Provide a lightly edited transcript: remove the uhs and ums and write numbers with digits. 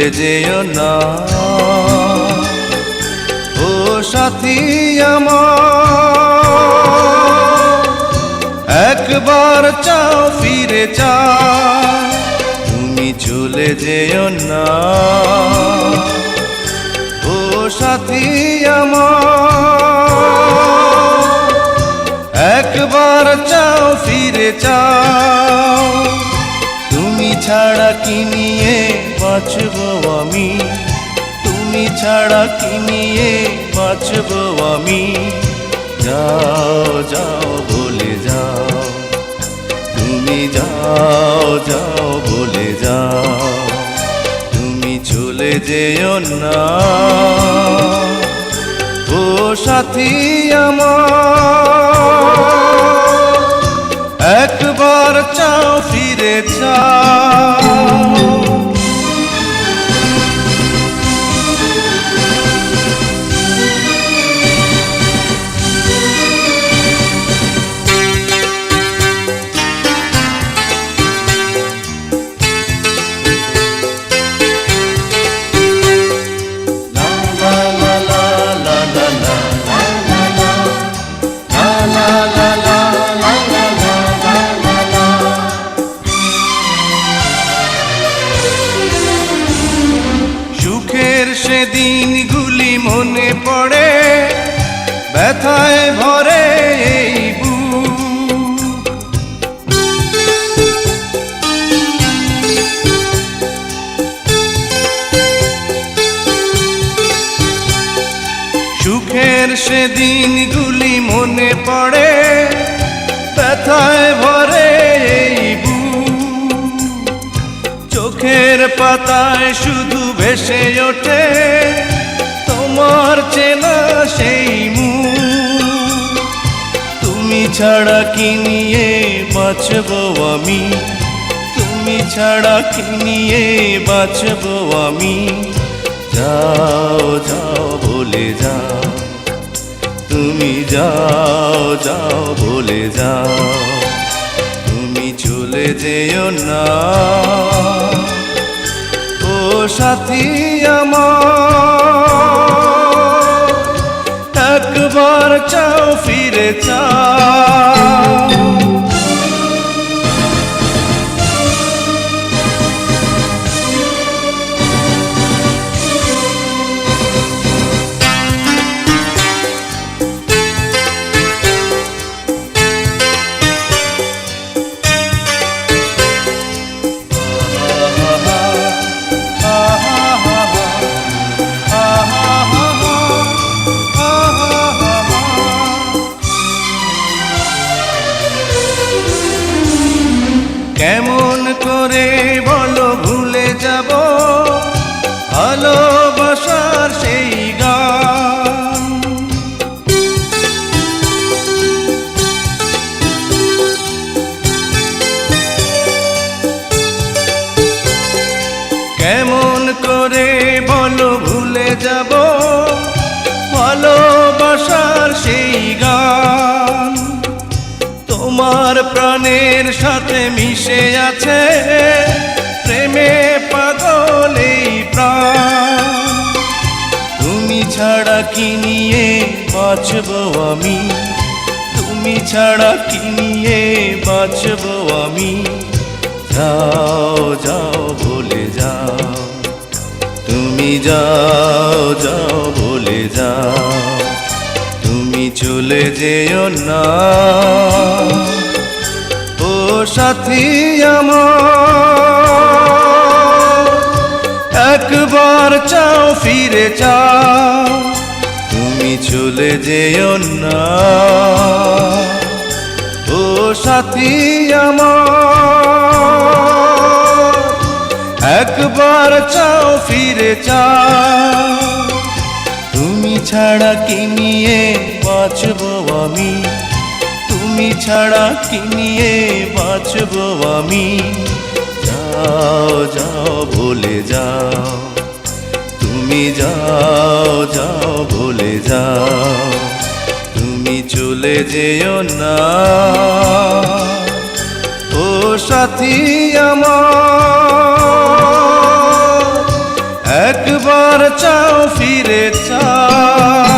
চলে যেও না ও সাথী আমার, একবার চাও ফিরে চাও, তুমি চলে যেও না ও সাথী আমার, একবার চাও ফিরে চাও, তুমি ছাড়া কি নিয়ে বাঁচব আমি, তুমি ছাড়া কি নিয়ে বাঁচব আমি, যাও যাও বলে যাও, তুমি যাও যাও বলে যাও, তুমি চলে যেও না ও সাথী আমার, একবার চাও ফিরে চাও। সেদিনগুলি মনে পড়ে, ব্যথায় ভরে এই বুক, সুখের সেদিনগুলি মনে পড়ে, ব্যথায় ভরে এই বুক, চোখের পাতায় শুধু ভেসে ওঠে তোমার চেনা সেই মুখ, তুমি ছাড়া কি নিয়ে বাঁচব আমি, তুমি ছাড়া কি নিয়ে বাঁচব আমি, যাও যাও বলে যাও, তুমি যাও যাও বলে যাও, তুমি চলে যেও না ও সাথী আমার, একবার চাও ফিরে চাও। কেমন করে বলো ভুলে যাব ভালোবাসার সেই গান, কেমন করে বলো ভুলে যাব ভালোবাসার সেই গান, তোমার প্রাণের সাথে মিশে আছে প্রেমে পাগল এই প্রাণ, তুমি ছাড়া কি নিয়ে বাঁচব আমি, তুমি ছাড়া কি নিয়ে বাঁচব আমি, যাও যাও বলে যাও, তুমি যাও যাও বলে যাও, তুমি চলে যেও না ও সাথী আমার, একবার চাও ফিরে চাও, তুমি চলে যেও না ও সাথী আমার, একবার চাও ফিরে চাও, তুমি ছাড়া কি নিয়ে বাঁচব আমি, তুমি ছাড়া কি নিয়ে বাঁচব আমি, যাও যাও বলে যাও, তুমি যাও যাও বলে যাও, তুমি চলে যেও না ও সাথী আমার, আবার চাও ফিরে চাও।